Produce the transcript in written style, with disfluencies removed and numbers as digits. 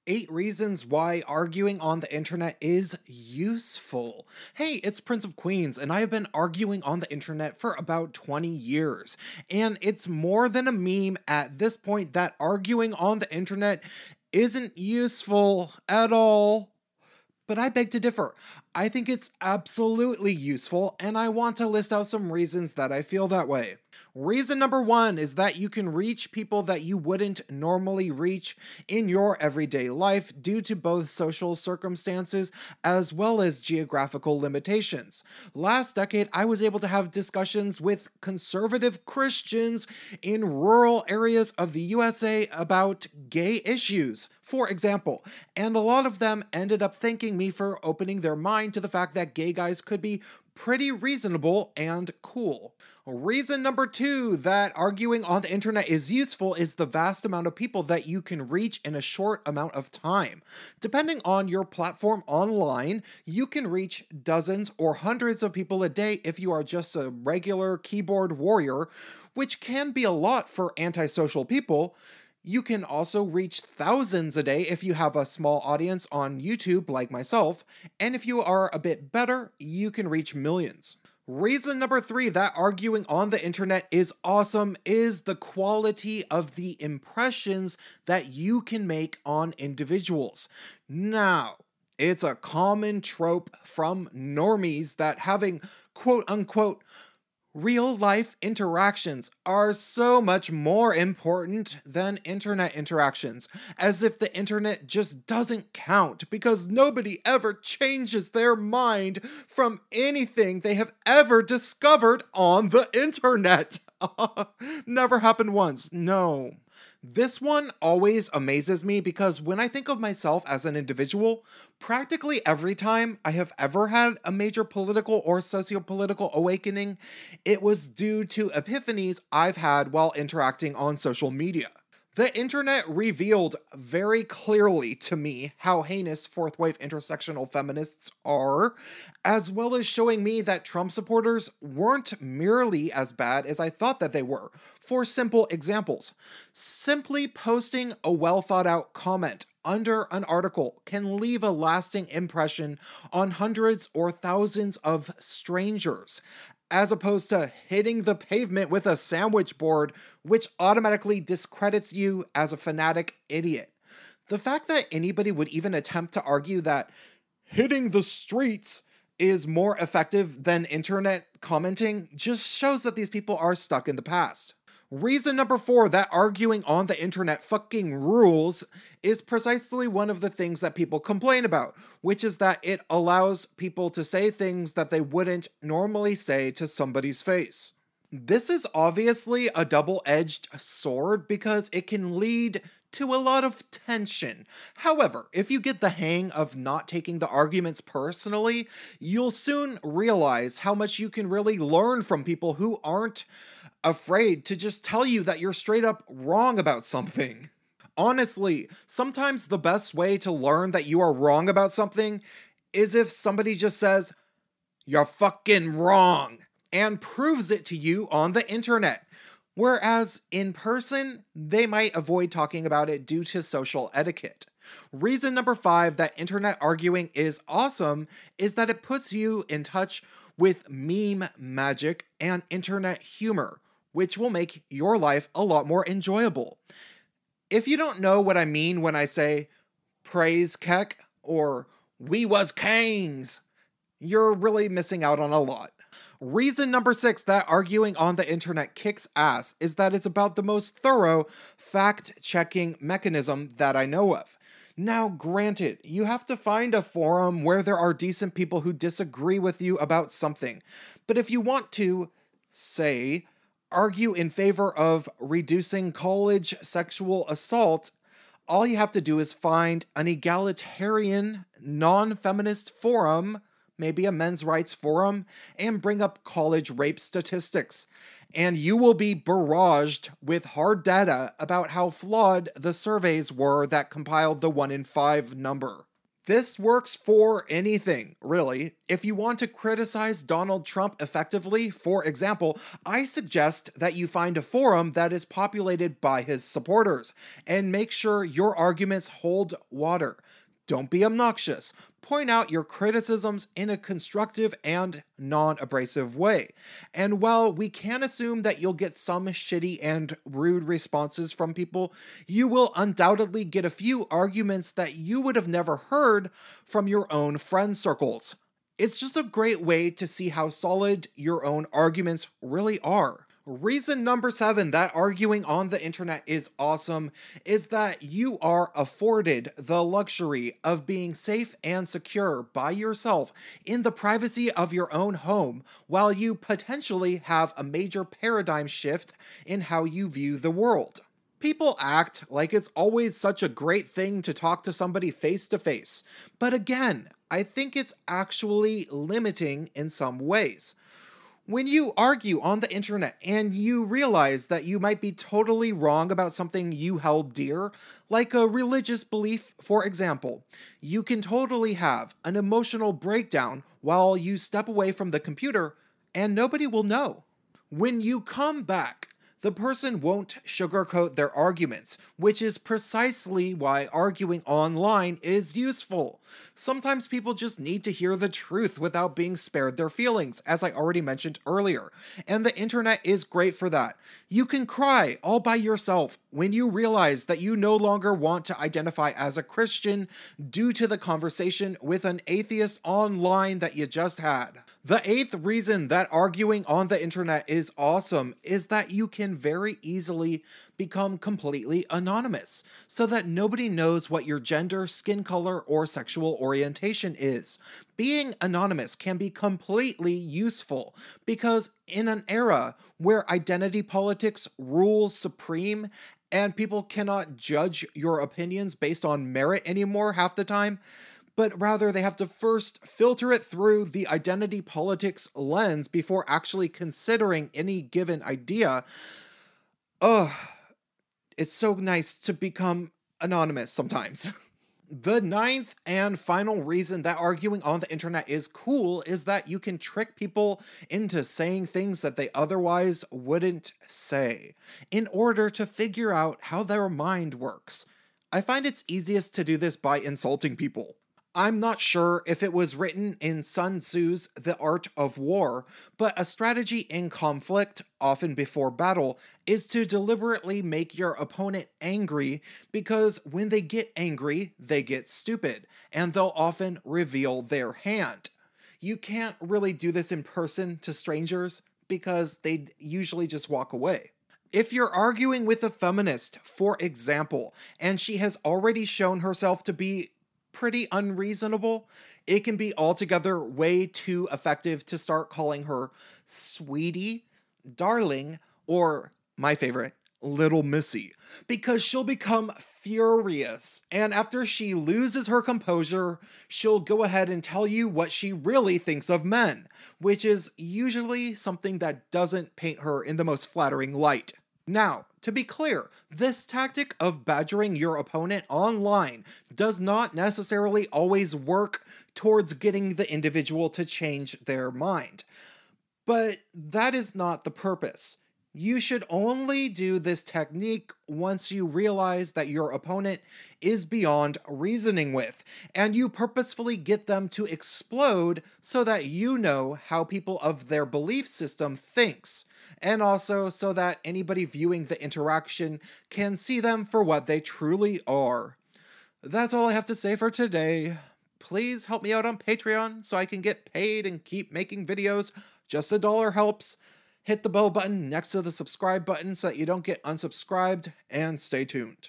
8 reasons why arguing on the internet is useful. Hey, it's Prince of Queens, and I have been arguing on the internet for about 20 years. And it's more than a meme at this point that arguing on the internet isn't useful at all. But I beg to differ. I think it's absolutely useful, and I want to list out some reasons that I feel that way. Reason number 1 is that you can reach people that you wouldn't normally reach in your everyday life due to both social circumstances as well as geographical limitations. Last decade, I was able to have discussions with conservative Christians in rural areas of the USA about gay issues, for example, and a lot of them ended up thanking me for opening their mind to the fact that gay guys could be pretty reasonable and cool. Reason number 2 that arguing on the internet is useful is the vast amount of people that you can reach in a short amount of time. Depending on your platform online, you can reach dozens or hundreds of people a day if you are just a regular keyboard warrior, which can be a lot for antisocial people. You can also reach thousands a day if you have a small audience on YouTube like myself, and if you are a bit better, you can reach millions. Reason number 3 that arguing on the internet is awesome is the quality of the impressions that you can make on individuals. Now, it's a common trope from normies that having quote-unquote real-life interactions are so much more important than internet interactions, as if the internet just doesn't count because nobody ever changes their mind from anything they have ever discovered on the internet. Never happened once, no. This one always amazes me because when I think of myself as an individual, practically every time I have ever had a major political or socio-political awakening, it was due to epiphanies I've had while interacting on social media. The internet revealed very clearly to me how heinous fourth-wave intersectional feminists are, as well as showing me that Trump supporters weren't merely as bad as I thought that they were. For simple examples, simply posting a well-thought-out comment under an article can leave a lasting impression on hundreds or thousands of strangers, as opposed to hitting the pavement with a sandwich board, which automatically discredits you as a fanatic idiot. The fact that anybody would even attempt to argue that hitting the streets is more effective than internet commenting just shows that these people are stuck in the past. Reason number 4 that arguing on the internet fucking rules is precisely one of the things that people complain about, which is that it allows people to say things that they wouldn't normally say to somebody's face. This is obviously a double-edged sword because it can lead to a lot of tension. However, if you get the hang of not taking the arguments personally, you'll soon realize how much you can really learn from people who aren't afraid to just tell you that you're straight up wrong about something. Honestly, sometimes the best way to learn that you are wrong about something is if somebody just says, "You're fucking wrong," and proves it to you on the internet. Whereas in person, they might avoid talking about it due to social etiquette. Reason number 5 that internet arguing is awesome is that it puts you in touch with meme magic and internet humor, which will make your life a lot more enjoyable. If you don't know what I mean when I say praise Keck or we was kings, you're really missing out on a lot. Reason number 6 that arguing on the internet kicks ass is that it's about the most thorough fact-checking mechanism that I know of. Now, granted, you have to find a forum where there are decent people who disagree with you about something, but if you want to, say, argue in favor of reducing college sexual assault, all you have to do is find an egalitarian, non-feminist forum, maybe a men's rights forum, and bring up college rape statistics. And you will be barraged with hard data about how flawed the surveys were that compiled the 1 in 5 number. This works for anything, really. If you want to criticize Donald Trump effectively, for example, I suggest that you find a forum that is populated by his supporters and make sure your arguments hold water. Don't be obnoxious. Point out your criticisms in a constructive and non-abrasive way. And while we can assume that you'll get some shitty and rude responses from people, you will undoubtedly get a few arguments that you would have never heard from your own friend circles. It's just a great way to see how solid your own arguments really are. Reason number 7 that arguing on the internet is awesome is that you are afforded the luxury of being safe and secure by yourself in the privacy of your own home, while you potentially have a major paradigm shift in how you view the world. People act like it's always such a great thing to talk to somebody face to face, but again, I think it's actually limiting in some ways. When you argue on the internet and you realize that you might be totally wrong about something you held dear, like a religious belief, for example, you can totally have an emotional breakdown while you step away from the computer and nobody will know. When you come back, the person won't sugarcoat their arguments, which is precisely why arguing online is useful. Sometimes people just need to hear the truth without being spared their feelings, as I already mentioned earlier, and the internet is great for that. You can cry all by yourself when you realize that you no longer want to identify as a Christian due to the conversation with an atheist online that you just had. The 8th reason that arguing on the internet is awesome is that you can very easily become completely anonymous, so that nobody knows what your gender, skin color, or sexual orientation is. Being anonymous can be completely useful, because in an era where identity politics rule supreme and people cannot judge your opinions based on merit anymore half the time, but rather they have to first filter it through the identity politics lens before actually considering any given idea. It's so nice to become anonymous sometimes. The 9th and final reason that arguing on the internet is cool is that you can trick people into saying things that they otherwise wouldn't say, in order to figure out how their mind works. I find it's easiest to do this by insulting people. I'm not sure if it was written in Sun Tzu's The Art of War, but a strategy in conflict, often before battle, is to deliberately make your opponent angry, because when they get angry, they get stupid, and they'll often reveal their hand. You can't really do this in person to strangers, because they'd usually just walk away. If you're arguing with a feminist, for example, and she has already shown herself to be pretty unreasonable, it can be altogether way too effective to start calling her sweetie, darling, or, my favorite, little missy, because she'll become furious, and after she loses her composure, she'll go ahead and tell you what she really thinks of men, which is usually something that doesn't paint her in the most flattering light. Now, to be clear, this tactic of badgering your opponent online does not necessarily always work towards getting the individual to change their mind. But that is not the purpose. You should only do this technique once you realize that your opponent is beyond reasoning with, and you purposefully get them to explode so that you know how people of their belief system thinks, and also so that anybody viewing the interaction can see them for what they truly are. That's all I have to say for today. Please help me out on Patreon so I can get paid and keep making videos. Just $1 helps. Hit the bell button next to the subscribe button so that you don't get unsubscribed, and stay tuned.